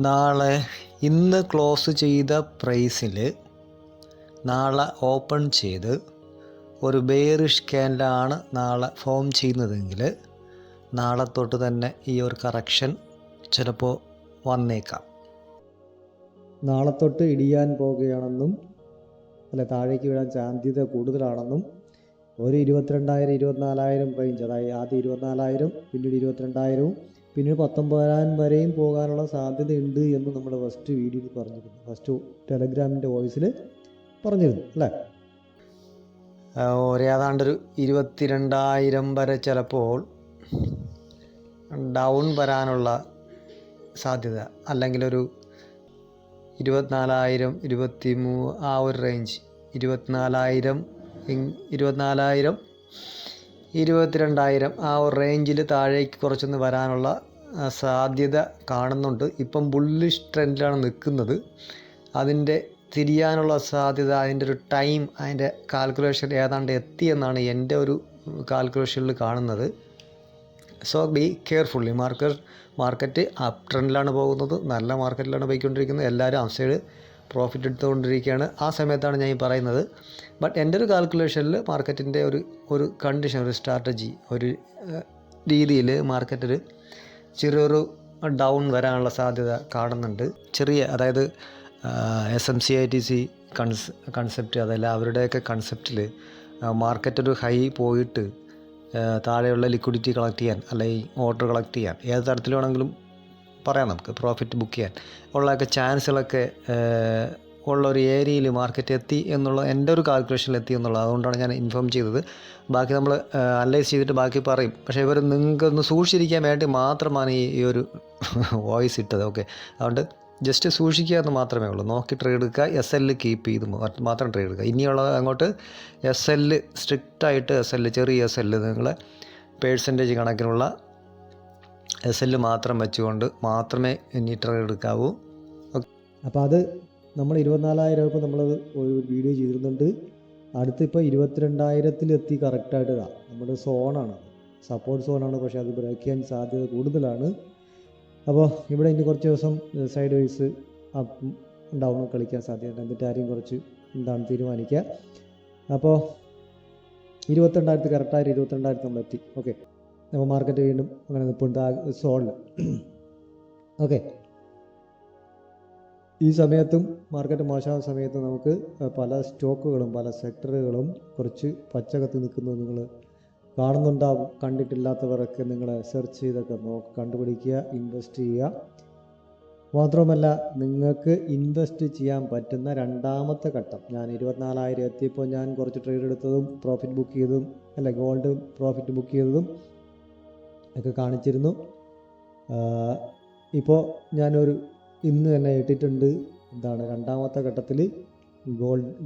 നാളെ ഇന്ന് ക്ലോസ് ചെയ്ത പ്രൈസിൽ നാളെ ഓപ്പൺ ചെയ്ത് ഒരു ബെയറിഷ് ക്യാൻഡിലാണ് നാളെ ഫോം ചെയ്യുന്നതെങ്കിൽ നാളെ തൊട്ട് തന്നെ ഈ ഒരു കറക്ഷൻ ചിലപ്പോൾ വന്നേക്കാം. നാളെ തൊട്ട് ഇടിയാൻ പോകുകയാണെന്നും താഴേക്ക് വീഴാൻ സാധ്യത കൂടുതലാണെന്നും ഒരു 22,000 24,000 റേഞ്ച്, അതായത് ആദ്യം 24,000 പിന്നീട് 22,000 പിന്നീട് 19,000 വരെയും പോകാനുള്ള സാധ്യതയുണ്ട് എന്ന് നമ്മൾ ഫസ്റ്റ് വീഡിയോയിൽ പറഞ്ഞിരുന്നു, ഫസ്റ്റ് ടെലഗ്രാമിൻ്റെ വോയിസിൽ പറഞ്ഞിരുന്നു അല്ലേ. ഏതാണ്ടൊരു 22,000 വരെ ചിലപ്പോൾ ഡൗൺ വരാനുള്ള സാധ്യത, അല്ലെങ്കിൽ ഒരു 24,000 23 ആ ഒരു റേഞ്ച്, 24,000 22,000 ആ ഒരു റേഞ്ചിൽ താഴേക്ക് കുറച്ചൊന്ന് വരാനുള്ള സാധ്യത കാണുന്നുണ്ട്. ഇപ്പം ബുള്ളിഷ് ട്രെൻഡിലാണ് നിൽക്കുന്നത്. അതിൻ്റെ തിരിയാനുള്ള സാധ്യത, അതിൻ്റെ ഒരു ടൈം, അതിൻ്റെ കാൽക്കുലേഷൻ ഏതാണ്ട് എത്തിയെന്നാണ് എൻ്റെ ഒരു കാൽക്കുലേഷനിൽ കാണുന്നത്. So be carefully. Market up ട്രെൻഡിലാണ് പോകുന്നത്, നല്ല മാർക്കറ്റിലാണ് പോയിക്കൊണ്ടിരിക്കുന്നത്. എല്ലാവരും അപ്സൈഡ് പ്രോഫിറ്റ് എടുത്തുകൊണ്ടിരിക്കുകയാണ്. ആ സമയത്താണ് ഞാൻ ഈ പറയുന്നത്. ബട്ട് എൻ്റെ ഒരു കാൽക്കുലേഷനിൽ മാർക്കറ്റിൻ്റെ ഒരു കണ്ടീഷൻ, ഒരു സ്ട്രാറ്റജി, ഒരു രീതിയിൽ മാർക്കറ്റിൽ ചെറിയൊരു ഡൗൺ വരാനുള്ള സാധ്യത കാണുന്നുണ്ട്. അതായത് SMCITC കൺസെപ്റ്റ്, അതല്ല അവരുടെയൊക്കെ കൺസെപ്റ്റിൽ മാർക്കറ്റ് ഒരു ഹൈ പോയിട്ട് താഴെയുള്ള ലിക്വിഡിറ്റി കളക്ട് ചെയ്യാൻ, അല്ലെങ്കിൽ ഓർഡർ കളക്ട് ചെയ്യാൻ, ഏത് തരത്തിൽ വേണമെങ്കിലും പറയാം, നമുക്ക് പ്രോഫിറ്റ് ബുക്ക് ചെയ്യാൻ ഉള്ളതൊക്കെ ചാൻസുകളൊക്കെ ഉള്ളൊരു ഏരിയയിൽ മാർക്കറ്റ് എത്തി എന്നുള്ള എൻ്റെ ഒരു കാൽക്കുലേഷനിൽ എത്തി എന്നുള്ളത്. അതുകൊണ്ടാണ് ഞാൻ ഇൻഫോം ചെയ്തത്. ബാക്കി നമ്മൾ അനലൈസ് ചെയ്തിട്ട് ബാക്കി പറയും. പക്ഷേ ഇവർ നിങ്ങൾക്കൊന്ന് സൂക്ഷിച്ചിരിക്കാൻ വേണ്ടി മാത്രമാണ് ഈ ഒരു വോയിസ് ഇട്ടത്. ഓക്കെ, അതുകൊണ്ട് ജസ്റ്റ് സൂക്ഷിക്കുക എന്ന് മാത്രമേ ഉള്ളൂ. നോക്കി ട്രേഡ് എടുക്കുക, SL കീപ്പ് ചെയ്ത് മാത്രം ട്രേഡ് എടുക്കുക. ഇനിയുള്ളത് അങ്ങോട്ട് SL സ്ട്രിക്റ്റായിട്ട് ചെറിയ SL നിങ്ങളെ പേഴ്സൻറ്റേജ് കണക്കിനുള്ള SL മാത്രം വെച്ചുകൊണ്ട് മാത്രമേ ഇനി ട്രേഡ് എടുക്കാവൂ. അപ്പോൾ അത് നമ്മൾ 24,000 ഇപ്പോൾ നമ്മളത് ഒരു വീഡിയോ ചെയ്തിരുന്നുണ്ട്. അടുത്തിപ്പോൾ 22,000 എത്തി കറക്റ്റായിട്ട്. നമ്മുടെ സോണാണ്, സപ്പോർട്ട് സോണാണ്. പക്ഷേ അത് ബ്രേക്ക് ചെയ്യാൻ സാധ്യത കൂടുതലാണ്. അപ്പോൾ ഇവിടെ ഇനി കുറച്ച് ദിവസം സൈഡ് വൈസ് അപ്പ് ഡൗൺ കളിക്കാൻ സാധ്യതയുണ്ട്. എന്നിട്ട് ആരെയും കുറച്ച് തീരുമാനിക്കുക. അപ്പോൾ 22,000 കറക്റ്റായിട്ട് 22,000 നമ്മൾ എത്തി. ഓക്കെ, അപ്പോൾ മാർക്കറ്റ് വീണ്ടും അങ്ങനെ നിൽപ്പുണ്ട് ആ സോണിൽ. ഓക്കെ, ഈ സമയത്തും മാർക്കറ്റ് മോശമാകുന്ന സമയത്ത് നമുക്ക് പല സ്റ്റോക്കുകളും പല സെക്ടറുകളും കുറച്ച് പച്ചകത്ത് നിൽക്കുന്നത് നിങ്ങൾ കാണുന്നുണ്ടാവും. കണ്ടിട്ടില്ലാത്തവരൊക്കെ നിങ്ങൾ സെർച്ച് ചെയ്തൊക്കെ കണ്ടുപിടിക്കുക, ഇൻവെസ്റ്റ് ചെയ്യുക. മാത്രമല്ല, നിങ്ങൾക്ക് ഇൻവെസ്റ്റ് ചെയ്യാൻ പറ്റുന്ന രണ്ടാമത്തെ ഘട്ടം, ഞാൻ 24,000 എത്തിയപ്പോൾ ഞാൻ കുറച്ച് ട്രേഡ് എടുത്തതും പ്രോഫിറ്റ് ബുക്ക് ചെയ്തതും ഗോൾഡ് പ്രോഫിറ്റ് ബുക്ക് ചെയ്തതും ഒക്കെ കാണിച്ചിരുന്നു. ഇപ്പോൾ ഞാനൊരു ഇന്ന് തന്നെ ഇട്ടിട്ടുണ്ട്. രണ്ടാമത്തെ ഘട്ടത്തിൽ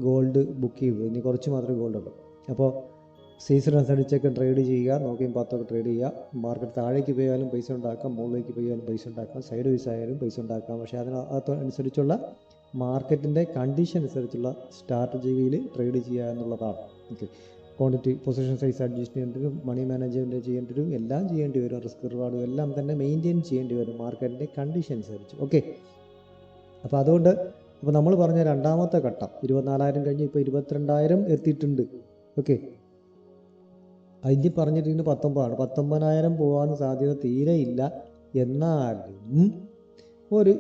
ഗോൾഡ് ബുക്ക് ചെയ്തു. ഇനി കുറച്ച് മാത്രമേ ഗോൾഡ് ഉള്ളൂ. അപ്പോൾ സീസൺ അനുസരിച്ചൊക്കെ ട്രേഡ് ചെയ്യുക, നോക്കിയും പാത്തൊക്കെ ട്രേഡ് ചെയ്യുക. മാർക്കറ്റ് താഴേക്ക് പോയാലും പൈസ ഉണ്ടാക്കാം, മുകളിലേക്ക് പോയാലും പൈസ ഉണ്ടാക്കാം, സൈഡ് വൈസ് ആയാലും പൈസ ഉണ്ടാക്കാം. പക്ഷേ അതിനനുസരിച്ചുള്ള മാർക്കറ്റിൻ്റെ കണ്ടീഷൻ അനുസരിച്ചുള്ള സ്ട്രാറ്റജിയിൽ ട്രേഡ് ചെയ്യുക എന്നുള്ളതാണ്. Okay, quantity position size adjust ചെയ്യേണ്ടി വരും, മണി മാനേജ്മെൻറ്റ് ചെയ്യേണ്ടി വരും, എല്ലാം ചെയ്യേണ്ടി വരും. റിസ്ക് റിവാർഡും എല്ലാം തന്നെ മെയിൻറ്റെയിൻ ചെയ്യേണ്ടി വരും മാർക്കറ്റിൻ്റെ കണ്ടീഷൻ അനുസരിച്ച്. ഓക്കെ, അപ്പോൾ അതുകൊണ്ട് നമ്മൾ പറഞ്ഞ രണ്ടാമത്തെ ഘട്ടം 24,000 കഴിഞ്ഞ് ഇപ്പോൾ 22,000 എത്തിയിട്ടുണ്ട്. ഓക്കെ, അതിന് പറഞ്ഞിട്ട് 19,000 പോകാൻ സാധ്യത തീരെ ഇല്ല. എന്നാലും ഒരു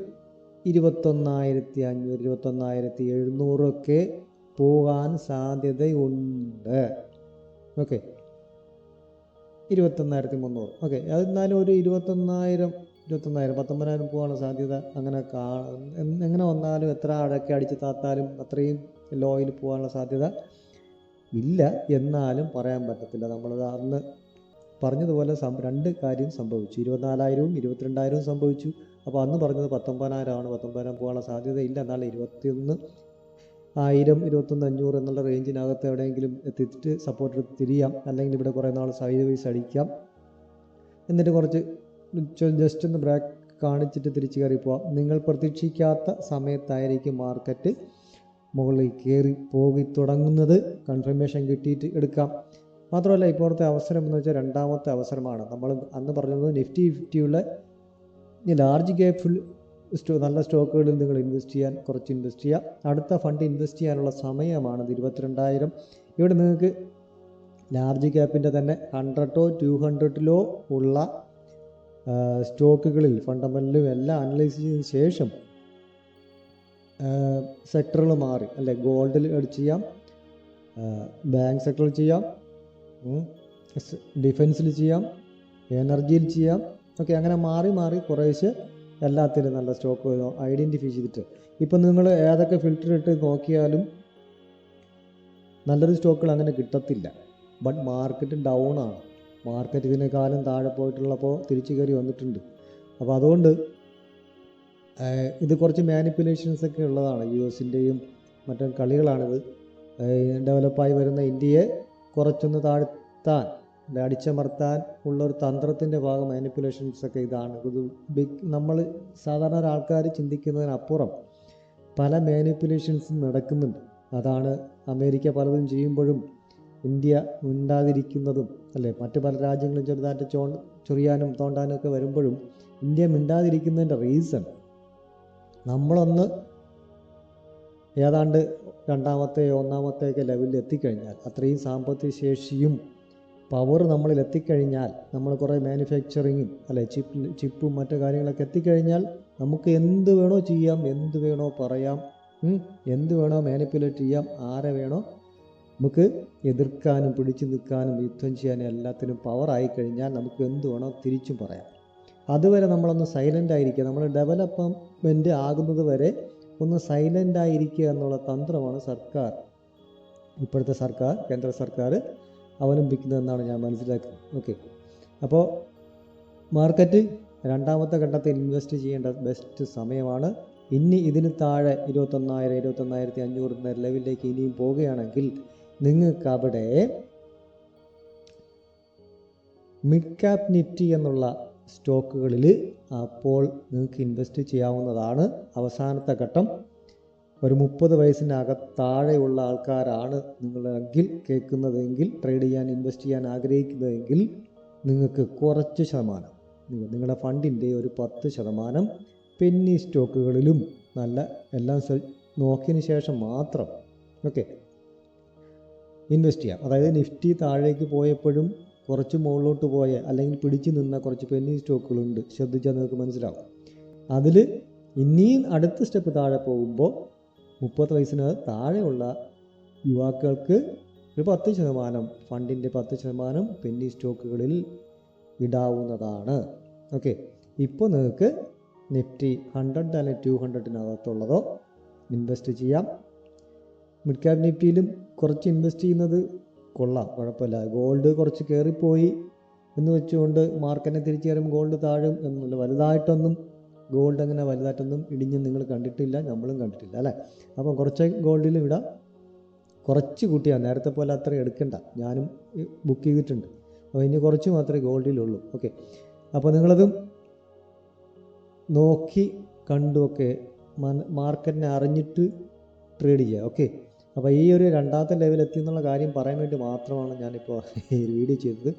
21,500 21,700 ഒക്കെ പോകാൻ സാധ്യതയുണ്ട്. ഓക്കെ, 21,300. ഓക്കെ, എന്നാലും ഒരു 19,000 പോകാനുള്ള സാധ്യത എങ്ങനെ വന്നാലും, എത്ര അടക്കി അടിച്ച് താത്താലും അത്രയും ലോയിൽ പോകാനുള്ള സാധ്യത ഇല്ല. എന്നാലും പറയാൻ പറ്റത്തില്ല. നമ്മളത് അന്ന് പറഞ്ഞതുപോലെ രണ്ട് കാര്യം സംഭവിച്ചു. 24,000 22,000 സംഭവിച്ചു. അപ്പോൾ അന്ന് പറഞ്ഞത് 19,000 19,000 പോകാനുള്ള സാധ്യത ഇല്ല. എന്നാൽ 21,000 21,500 എന്നുള്ള റേഞ്ചിനകത്ത് എവിടെയെങ്കിലും എത്തിയിട്ട് സപ്പോർട്ട് തിരിയാം, അല്ലെങ്കിൽ ഇവിടെ കുറേ നാൾ സൈഡ് വൈസ് അടിക്കാം, എന്നിട്ട് കുറച്ച് ജസ്റ്റ് ഒന്ന് ബ്രേക്ക് കാണിച്ചിട്ട് തിരിച്ച് കയറി പോവാം. നിങ്ങൾ പ്രതീക്ഷിക്കാത്ത സമയത്തായിരിക്കും മാർക്കറ്റ് മുകളിൽ കയറി പോയി തുടങ്ങുന്നത്. കൺഫർമേഷൻ കിട്ടിയിട്ട് എടുക്കാം. മാത്രമല്ല, ഇപ്പോഴത്തെ അവസരം എന്ന് വെച്ചാൽ രണ്ടാമത്തെ അവസരമാണ്. നമ്മൾ അന്ന് പറഞ്ഞത് നിഫ്റ്റി 50യുള്ള ലാർജ് നല്ല സ്റ്റോക്കുകളിൽ നിങ്ങൾ കുറച്ച് ഇൻവെസ്റ്റ് ചെയ്യുക. അടുത്ത ഫണ്ട് ഇൻവെസ്റ്റ് ചെയ്യാനുള്ള സമയമാണത് 22,000. ഇവിടെ നിങ്ങൾക്ക് ലാർജ് ക്യാപ്പിൻ്റെ തന്നെ 100 200 ഉള്ള സ്റ്റോക്കുകളിൽ ഫണ്ടമെൻ്റലും എല്ലാം അനലൈസ് ചെയ്തതിന് ശേഷം സെക്ടറുകൾ മാറി അല്ലെ, ഗോൾഡിൽ ചെയ്യാം, ബാങ്ക് സെക്ടറിൽ ചെയ്യാം, ഡിഫൻസിൽ ചെയ്യാം, എനർജിയിൽ ചെയ്യാം. ഓക്കെ, അങ്ങനെ മാറി മാറി കുറേശ്ശെ എല്ലാത്തിലും നല്ല സ്റ്റോക്ക് ഐഡൻറ്റിഫൈ ചെയ്തിട്ട് ഇപ്പം നിങ്ങൾ ഏതൊക്കെ ഫിൽറ്റർ ഇട്ട് നോക്കിയാലും നല്ലൊരു സ്റ്റോക്കുകൾ അങ്ങനെ കിട്ടത്തില്ല. ബട്ട് മാർക്കറ്റ് ഡൗൺ ആണ്. മാർക്കറ്റ് ഇതിനേക്കാളും താഴെ പോയിട്ടുള്ളപ്പോൾ തിരിച്ചു കയറി വന്നിട്ടുണ്ട്. അപ്പോൾ അതുകൊണ്ട് ഇത് കുറച്ച് മാനിപ്പുലേഷൻസ് ഒക്കെ ഉള്ളതാണ്. US-ൻ്റെയും മറ്റും കളികളാണിത്. ഡെവലപ്പായി വരുന്ന ഇന്ത്യയെ കുറച്ചൊന്ന് താഴ്ത്താൻ, അടിച്ചമർത്താൻ ഉള്ള ഒരു തന്ത്രത്തിൻ്റെ ഭാഗം മാനിപ്പുലേഷൻസ് ഒക്കെ ഇതാണ്. ഇത് നമ്മൾ സാധാരണ ആൾക്കാർ ചിന്തിക്കുന്നതിനപ്പുറം പല മാനിപ്പുലേഷൻസും നടക്കുന്നുണ്ട്. അതാണ് അമേരിക്ക പലതും ചെയ്യുമ്പോഴും ഇന്ത്യ മിണ്ടാതിരിക്കുന്നതും അല്ലേ, മറ്റ് പല രാജ്യങ്ങളും ചെറുതായിട്ട് ചൊറിയാനും തോണ്ടാനും ഒക്കെ വരുമ്പോഴും ഇന്ത്യ മിണ്ടാതിരിക്കുന്നതിൻ്റെ റീസൺ നമ്മളൊന്ന് ഏതാണ്ട് രണ്ടാമത്തെയോ ഒന്നാമത്തെയൊക്കെ ലെവലിൽ എത്തിക്കഴിഞ്ഞാൽ, അത്രയും സാമ്പത്തിക ശേഷിയും പവർ നമ്മളിൽ എത്തിക്കഴിഞ്ഞാൽ, നമ്മൾ കുറേ മാനുഫാക്ചറിങ്ങും അല്ലെ ചിപ്പും മറ്റു കാര്യങ്ങളൊക്കെ എത്തിക്കഴിഞ്ഞാൽ നമുക്ക് എന്ത് വേണോ ചെയ്യാം, എന്ത് വേണോ പറയാം, എന്ത് വേണോ മാനിപ്പുലേറ്റ് ചെയ്യാം, ആരെ വേണോ നമുക്ക് എതിർക്കാനും പിടിച്ചു നിൽക്കാനും യുദ്ധം ചെയ്യാനും എല്ലാത്തിനും പവർ ആയിക്കഴിഞ്ഞാൽ നമുക്ക് എന്ത് വേണോ തിരിച്ചും പറയാം. അതുവരെ നമ്മളൊന്ന് സൈലൻ്റ് ആയിരിക്കുക. നമ്മൾ ഡെവലപ്മെൻറ്റ് ആകുന്നത് വരെ ഒന്ന് സൈലൻ്റ് ആയിരിക്കുക എന്നുള്ള തന്ത്രമാണ് ഇപ്പോഴത്തെ സർക്കാർ, കേന്ദ്ര സർക്കാർ അവലംബിക്കുന്നതെന്നാണ് ഞാൻ മനസ്സിലാക്കുന്നത്. ഓക്കെ, അപ്പോൾ മാർക്കറ്റ് രണ്ടാമത്തെ ഘട്ടത്തിൽ ഇൻവെസ്റ്റ് ചെയ്യേണ്ട ബെസ്റ്റ് സമയമാണ്. ഇനി ഇതിന് താഴെ 21,000 21,500 ലെവലിലേക്ക് ഇനിയും പോവുകയാണെങ്കിൽ നിങ്ങൾക്ക് അവിടെ മിഡ് ക്യാപ് നിഫ്റ്റി എന്നുള്ള സ്റ്റോക്കുകളിൽ അപ്പോൾ നിങ്ങൾക്ക് ഇൻവെസ്റ്റ് ചെയ്യാവുന്നതാണ്. അവസാനത്തെ ഘട്ടം ഒരു 30 വയസ്സിനകത്താഴെയുള്ള ആൾക്കാരാണ് നിങ്ങളെങ്കിൽ കേൾക്കുന്നതെങ്കിൽ, ട്രേഡ് ചെയ്യാൻ ഇൻവെസ്റ്റ് ചെയ്യാൻ ആഗ്രഹിക്കുന്നതെങ്കിൽ നിങ്ങൾക്ക് കുറച്ച് ശതമാനം നിങ്ങളുടെ ഫണ്ടിൻ്റെ ഒരു 10% പെന്നി സ്റ്റോക്കുകളിലും നല്ല എല്ലാം നോക്കിയതിന് ശേഷം മാത്രം ഇൻവെസ്റ്റ് ചെയ്യാം. അതായത് നിഫ്റ്റി താഴേക്ക് പോയപ്പോഴും കുറച്ച് മുകളിലോട്ട് പോയ അല്ലെങ്കിൽ പിടിച്ചു നിന്ന കുറച്ച് പെന്നി സ്റ്റോക്കുകളുണ്ട്, ശ്രദ്ധിച്ചാൽ നിങ്ങൾക്ക് മനസ്സിലാവും. അതിൽ ഇനിയും അടുത്ത സ്റ്റെപ്പ് താഴെ പോകുമ്പോൾ 30 വയസ്സിന് താഴെയുള്ള യുവാക്കൾക്ക് ഒരു 10% ഫണ്ടിൻ്റെ 10% പെന്നി സ്റ്റോക്കുകളിൽ ഇടാവുന്നതാണ്. ഓക്കെ, ഇപ്പോൾ നിങ്ങൾക്ക് നിഫ്റ്റി 100 അല്ലെങ്കിൽ 200-നകത്തുള്ളതോ ഇൻവെസ്റ്റ് ചെയ്യാം. മിഡ് ക്യാപ് നിഫ്റ്റിയിലും കുറച്ച് ഇൻവെസ്റ്റ് ചെയ്യുന്നത് കൊള്ളാം, കുഴപ്പമില്ല. ഗോൾഡ് കുറച്ച് കയറിപ്പോയി എന്ന് വെച്ചുകൊണ്ട് മാർക്കറ്റിനെ തിരിച്ചു കയറും ഗോൾഡ് താഴും എന്നുള്ള ഗോൾഡ് അങ്ങനെ വലുതായിട്ടൊന്നും ഇടിഞ്ഞ് നിങ്ങൾ കണ്ടിട്ടില്ല, നമ്മളും കണ്ടിട്ടില്ല അല്ലേ. അപ്പം കുറച്ച് ഗോൾഡിലും ഇടാം, കുറച്ച് കൂട്ടിയാൽ നേരത്തെ പോലെ അത്ര എടുക്കണ്ട. ഞാനും ബുക്ക് ചെയ്തിട്ടുണ്ട്, അപ്പോൾ ഇനി കുറച്ച് മാത്രമേ ഗോൾഡിലുള്ളൂ. ഓക്കെ, അപ്പോൾ നിങ്ങളതും നോക്കി കണ്ടുമൊക്കെ മാർക്കറ്റിനെ അറിഞ്ഞിട്ട് ട്രേഡ് ചെയ്യുക. ഓക്കെ, അപ്പോൾ ഈ ഒരു രണ്ടാമത്തെ ലെവൽ എത്തി എന്നുള്ള കാര്യം പറയാൻ വേണ്ടി മാത്രമാണ് ഞാനിപ്പോൾ ഈ വീഡിയോ ചെയ്തത്.